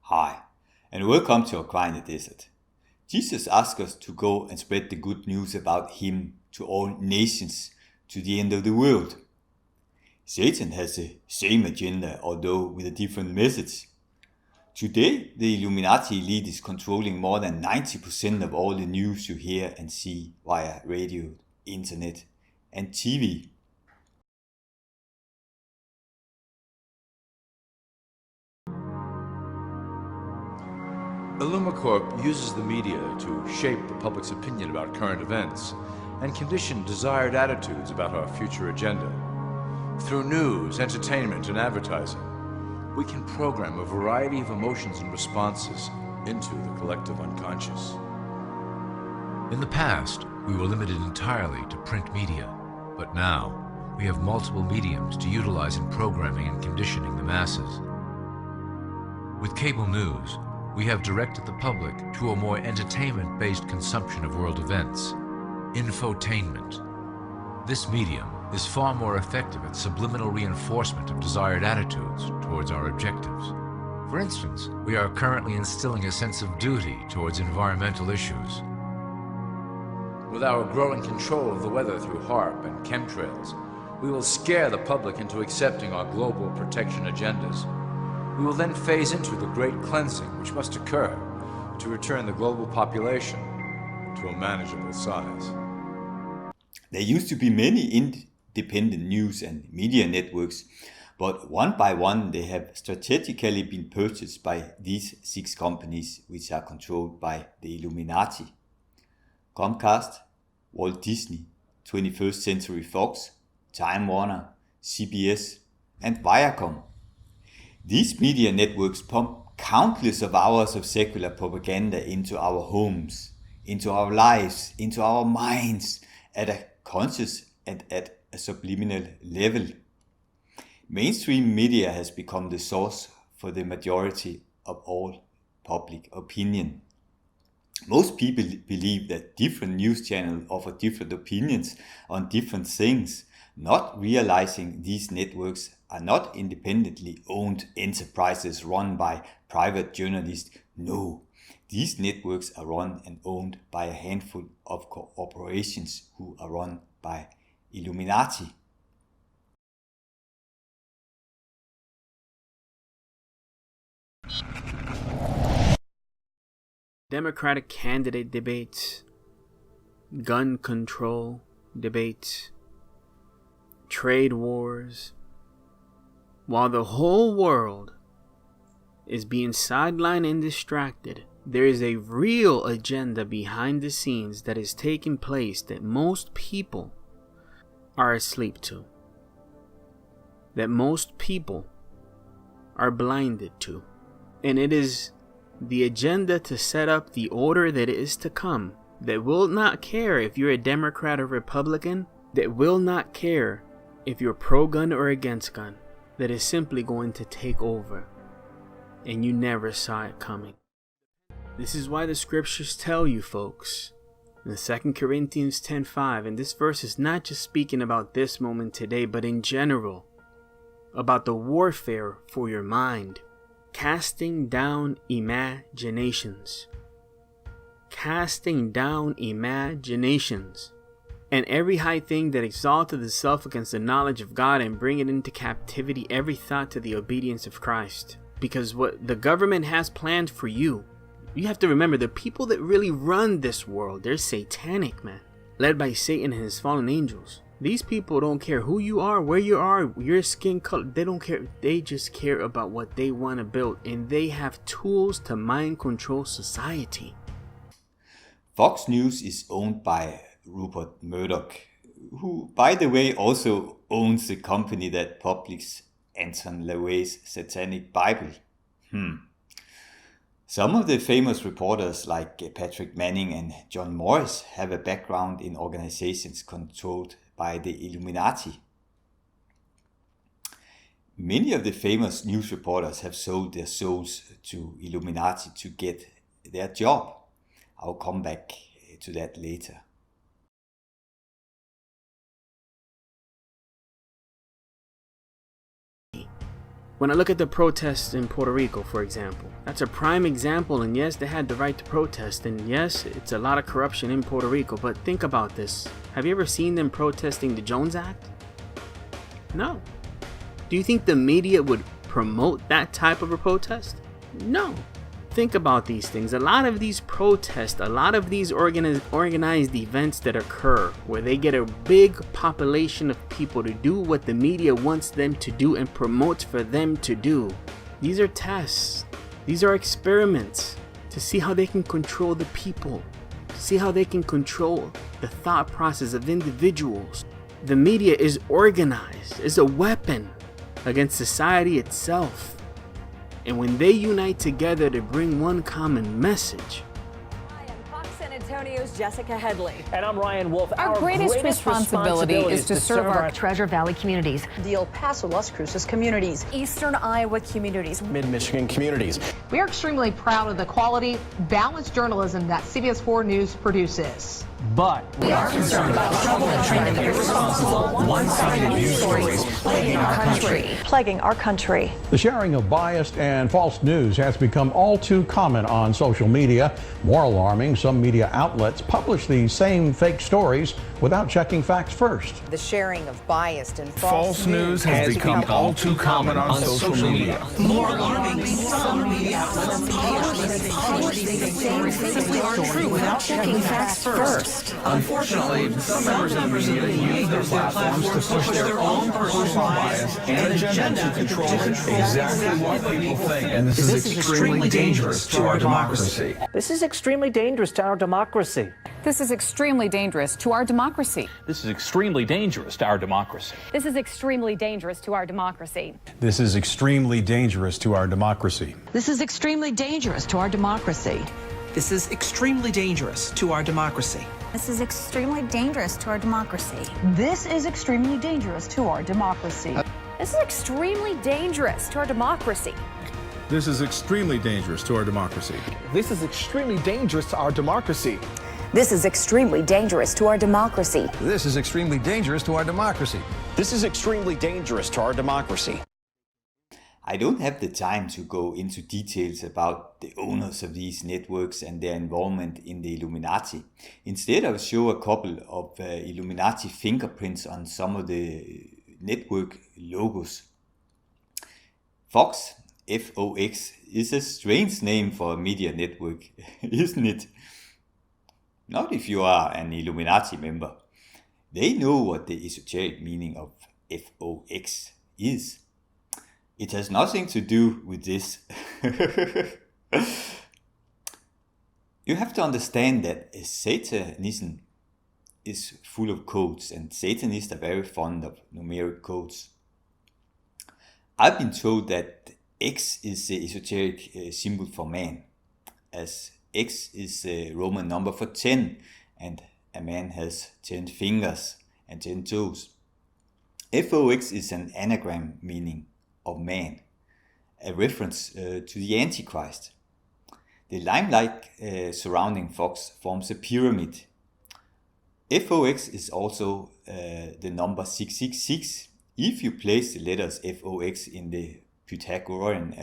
Hi, and welcome to our cry in the desert. Jesus asked us to go and spread the good news about Him to all nations, to the end of the world. Satan has the same agenda, although with a different message. Today, the Illuminati elite is controlling more than 90% of all the news you hear and see via radio, internet, and TV. Illumicorp uses the media to shape the public's opinion about current events and condition desired attitudes about our future agenda. Through news, entertainment, and advertising, we can program a variety of emotions and responses into the collective unconscious. In the past, we were limited entirely to print media, but now we have multiple mediums to utilize in programming and conditioning the masses. With cable news, we have directed the public to a more entertainment-based consumption of world events, infotainment. This medium is far more effective at subliminal reinforcement of desired attitudes towards our objectives. For instance, we are currently instilling a sense of duty towards environmental issues. With our growing control of the weather through HARP and chemtrails, we will scare the public into accepting our global protection agendas. We will then phase into the great cleansing which must occur to return the global population to a manageable size. There used to be many independent news and media networks, but one by one they have strategically been purchased by these 6 companies which are controlled by the Illuminati: Comcast, Walt Disney, 21st Century Fox, Time Warner, CBS, and Viacom. These media networks pump countless of hours of secular propaganda into our homes, into our lives, into our minds, at a conscious and at a subliminal level. Mainstream media has become the source for the majority of all public opinion. Most people believe that different news channels offer different opinions on different things, not realizing these networks are not independently owned enterprises run by private journalists. No, these networks are run and owned by a handful of corporations who are run by Illuminati. Democratic candidate debates, gun control debates, trade wars, while the whole world is being sidelined and distracted, there is a real agenda behind the scenes that is taking place that most people are asleep to, that most people are blinded to. And it is the agenda to set up the order that is to come, that will not care if you're a Democrat or Republican, that will not care if you're pro-gun or against gun, that is simply going to take over, and you never saw it coming. This is why the scriptures tell you, folks, in 2 Corinthians 10:5, and this verse is not just speaking about this moment today, but in general, about the warfare for your mind. Casting down imaginations. Casting down imaginations. And every high thing that exalteth itself against the knowledge of God, and bring it into captivity every thought to the obedience of Christ. Because what the government has planned for you, you have to remember, the people that really run this world, they're satanic, man. Led by Satan and his fallen angels. These people don't care who you are, where you are, your skin color. They don't care. They just care about what they want to build. And they have tools to mind control society. Fox News is owned by Rupert Murdoch, who, by the way, also owns the company that publishes Anton LaVey's Satanic Bible. Some of the famous reporters like Patrick Manning and John Morris have a background in organizations controlled by the Illuminati. Many of the famous news reporters have sold their souls to Illuminati to get their job. I'll come back to that later. When I look at the protests in Puerto Rico, for example, that's a prime example, and yes, they had the right to protest, and yes, it's a lot of corruption in Puerto Rico, but think about this. Have you ever seen them protesting the Jones Act? No. Do you think the media would promote that type of a protest? No. Think about these things. A lot of these protests, a lot of these organized events that occur where they get a big population of people to do what the media wants them to do and promotes for them to do. These are tests. These are experiments to see how they can control the people, to see how they can control the thought process of individuals. The media is organized, is a weapon against society itself. And when they unite together to bring one common message. Hi, I'm Fox San Antonio's Jessica Headley. And I'm Ryan Wolf. Our greatest responsibility is to serve our Treasure Valley communities, The El Paso, Las Cruces communities, Eastern Iowa communities, Mid-Michigan communities. We are extremely proud of the quality, balanced journalism that CBS 4 News produces. But we are concerned about the trouble and trend of irresponsible, one-sided news stories plaguing our country. plaguing our country. The sharing of biased and false news has become all too common on social media. More alarming, some media outlets publish these same fake stories without checking facts first. The sharing of biased and false news has become all too common on social media. More alarming, some media outlets publish these same fake stories without checking facts first. Unfortunately, some members of the media use their platforms to push their own personal bias and agenda to control exactly what people think. And this is extremely dangerous to our democracy. this is extremely dangerous to our democracy. This is extremely dangerous to our democracy. This is extremely dangerous to our democracy. This is extremely dangerous to our democracy. This is extremely dangerous to our democracy. This is extremely dangerous to our democracy. This is extremely dangerous to our democracy. This is extremely dangerous to our democracy. This is extremely dangerous to our democracy. This is extremely dangerous to our democracy. This is extremely dangerous to our democracy. This is extremely dangerous to our democracy. This is extremely dangerous to our democracy. This is extremely dangerous to our democracy. This is extremely dangerous to our democracy. I don't have the time to go into details about the owners of these networks and their involvement in the Illuminati. Instead, I'll show a couple of Illuminati fingerprints on some of the network logos. Fox, F-O-X, is a strange name for a media network, isn't it? Not if you are an Illuminati member. They know what the esoteric meaning of F-O-X is. It has nothing to do with this. You have to understand that Satanism is full of codes, and Satanists are very fond of numeric codes. I've been told that X is the esoteric symbol for man, as X is the Roman number for 10, and a man has 10 fingers and 10 toes. FOX is an anagram meaning of man, a reference to the Antichrist. The limelight surrounding Fox forms a pyramid. FOX is also the number 666. If you place the letters FOX in the Pythagorean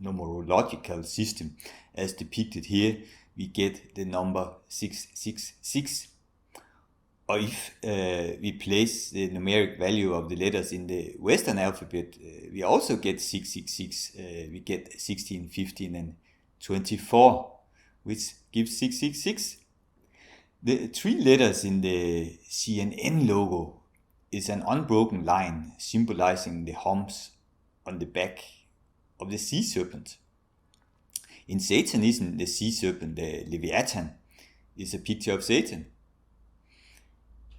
numerological system as depicted here, we get the number 666. Or if we place the numeric value of the letters in the Western alphabet, we also get 666. We get 16, 15 and 24, which gives 666. The three letters in the CNN logo is an unbroken line symbolizing the humps on the back of the sea serpent. In Satanism, the sea serpent, the Leviathan, is a picture of Satan.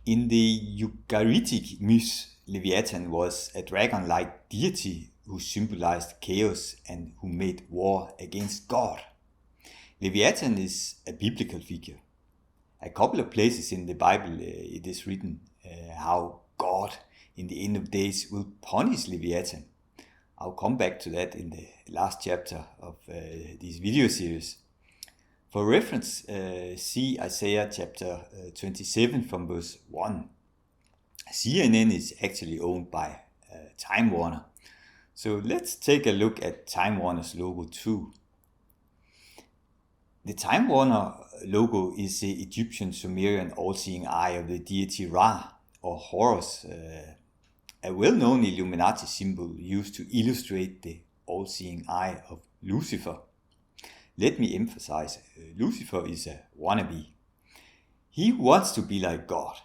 In the Ugaritic myth, Leviathan was a dragon-like deity who symbolized chaos and who made war against God. Leviathan is a biblical figure. A couple of places in the Bible it is written how God in the end of days will punish Leviathan. I'll come back to that in the last chapter of this video series. For reference, see Isaiah chapter 27 from verse 1. CNN is actually owned by Time Warner, So let's take a look at Time Warner's logo too. The Time Warner logo is the Egyptian Sumerian all-seeing eye of the deity Ra, or Horus, a well-known Illuminati symbol used to illustrate the all-seeing eye of Lucifer. Let me emphasize, Lucifer is a wannabe. He wants to be like God.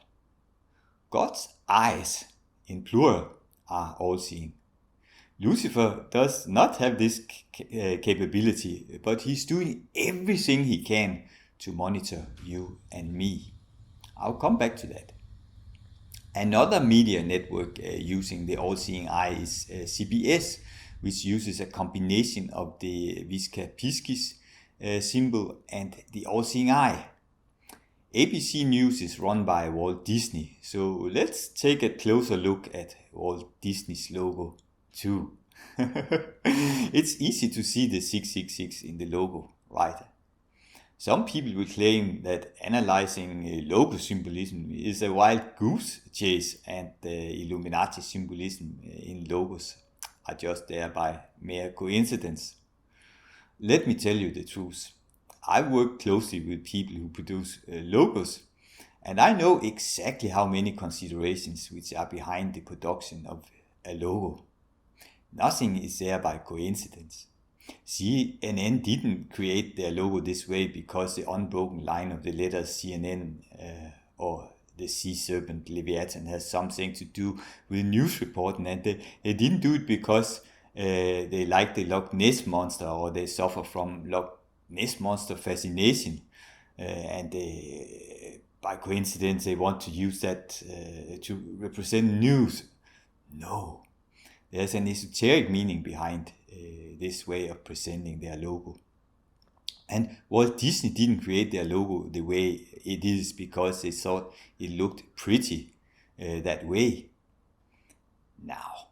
God's eyes, in plural, are all-seeing. Lucifer does not have this capability, but he's doing everything he can to monitor you and me. I'll come back to that. Another media network using the all-seeing eye is CBS, which uses a combination of the Visca Piscis symbol and the all-seeing eye. ABC News is run by Walt Disney, so let's take a closer look at Walt Disney's logo too. It's easy to see the 666 in the logo, right? Some people will claim that analyzing logo symbolism is a wild goose chase and the Illuminati symbolism in logos are just there by mere coincidence. Let me tell you the truth. I work closely with people who produce logos, and I know exactly how many considerations which are behind the production of a logo. Nothing is there by coincidence. CNN didn't create their logo this way because the unbroken line of the letters CNN or the sea serpent Leviathan has something to do with news reporting, and they didn't do it because they like the Loch Ness monster or they suffer from Loch Ness monster fascination, and by coincidence they want to use that to represent news. No, there's an esoteric meaning behind this way of presenting their logo. And Walt Disney didn't create their logo the way it is because they thought it looked pretty that way. Now,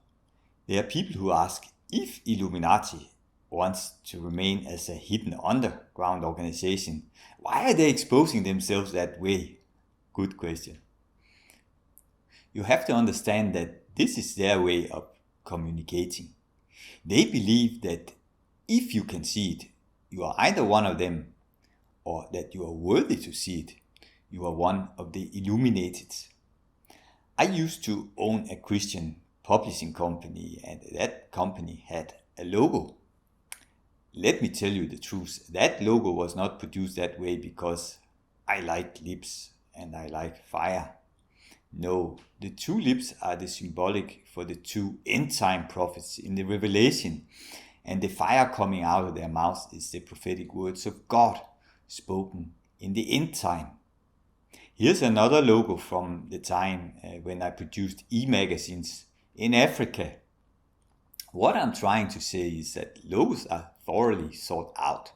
there are people who ask, if Illuminati wants to remain as a hidden underground organization, why are they exposing themselves that way? Good question. You have to understand that this is their way of communicating. They believe that if you can see it, you are either one of them, or that you are worthy to see it. You are one of the illuminated. I used to own a Christian publishing company, and that company had a logo. Let me tell you the truth, that logo was not produced that way because I like lips and I like fire. No, the two lips are the symbolic for the two end-time prophets in the Revelation, and the fire coming out of their mouths is the prophetic words of God spoken in the end time. Here's another logo from the time when I produced e-magazines in Africa. What I'm trying to say is that logos are thoroughly thought out.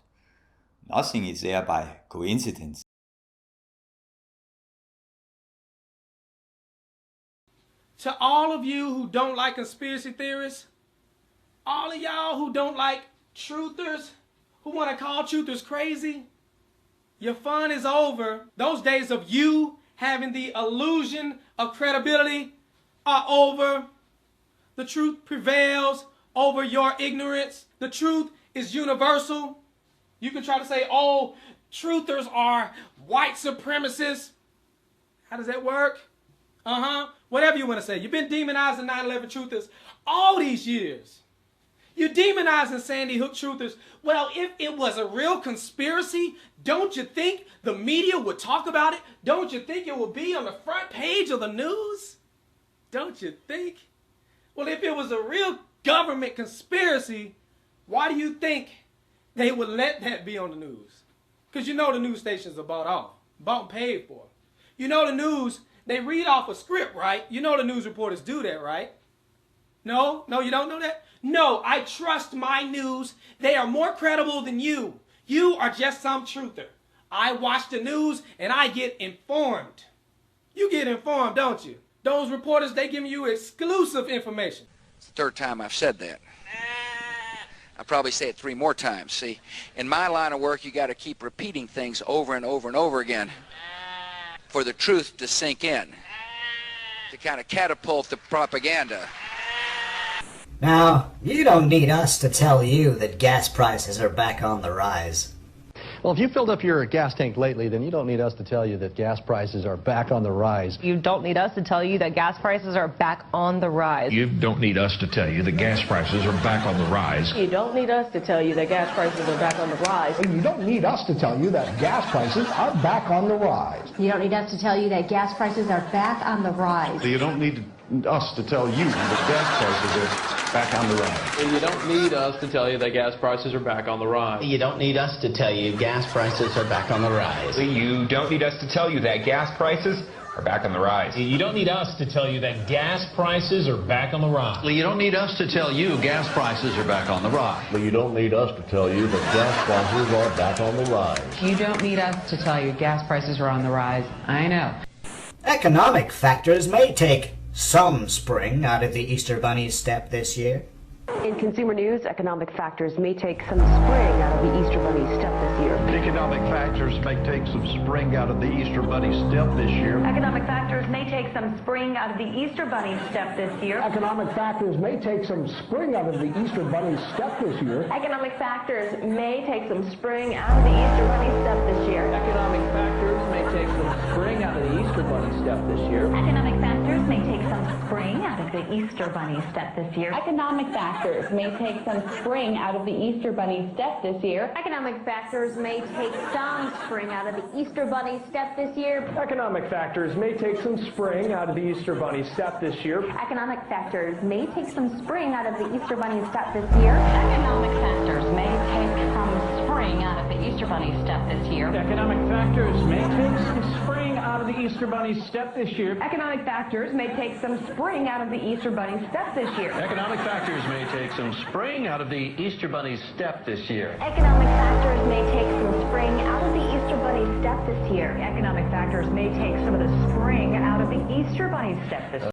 Nothing is there by coincidence. To all of you who don't like conspiracy theorists, all of y'all who don't like truthers, who want to call truthers crazy, your fun is over. Those days of you having the illusion of credibility are over. The truth prevails over your ignorance. The truth is universal. You can try to say, oh, truthers are white supremacists. How does that work? Whatever you want to say. You've been demonizing 9/11 truthers all these years. You're demonizing Sandy Hook truthers. Well, if it was a real conspiracy, don't you think the media would talk about it? Don't you think it would be on the front page of the news? Don't you think? Well, if it was a real government conspiracy, why do you think they would let that be on the news? Because you know the news stations are bought and paid for. You know the news, they read off a script, right? You know the news reporters do that, right? No, you don't know that? No, I trust my news. They are more credible than you. You are just some truther. I watch the news and I get informed. You get informed, don't you? Those reporters, they give you exclusive information. It's the third time I've said that. I'll probably say it 3 more times. See, in my line of work, you got to keep repeating things over and over and over again for the truth to sink in, to kind of catapult the propaganda. Now, you don't need us to tell you that gas prices are back on the rise. Well, if you filled up your gas tank lately, then you don't need us to tell you that gas prices are back on the rise. You don't need us to tell you that gas prices are back on the rise. You don't need us to tell you that gas prices are back on the rise. You don't need us to tell you that gas prices are back on the rise. You don't need us to tell you that gas prices are back on the rise. You don't need us to tell you that gas prices are back on the rise. You don't need us to tell you that gas prices are back on the rise. You don't need us to tell you that gas prices are back on the rise. You don't need us to tell you gas prices are back on the rise. You don't need us to tell you that gas prices are back on the rise. You don't need us to tell you that gas prices are back on the rise. You don't need us to tell you gas prices are back on the rise. You don't need us to tell you that gas prices are back on the rise. You don't need us to tell you gas prices are on the rise. I know. Economic factors may take some spring out of the Easter Bunny's step this year. In consumer news, economic factors may take some spring out of the Easter Bunny step this year. Economic factors may take some spring out of the Easter Bunny step this year. Economic factors may take some spring out of the Easter Bunny step this year. Economic factors may take some spring out of the Easter Bunny step this year. Economic factors may take some spring out of the Easter Bunny step this year. Economic factors may take some spring out of the Easter Bunny step this year. Economic factors may take some spring out of the Easter Bunny step this year. Economic factors may take some spring out of the Easter Bunny step this year. Economic factors may take some spring out of the Easter Bunny step this year. Economic factors may take some spring out of the Easter Bunny step this year. Economic factors may take some spring out of the Easter Bunny step this year. Economic factors may take some spring out of the Easter Bunny step this year. Economic factors may take some spring out of the Easter Bunny step this year. Economic factors may take some spring out of the Easter Bunny step this year. Economic factors may take some spring out of the Easter Bunny step this year. Economic factors may take some spring out of the Easter Bunny step this year. Economic factors may take some of the spring out of the Easter Bunny step this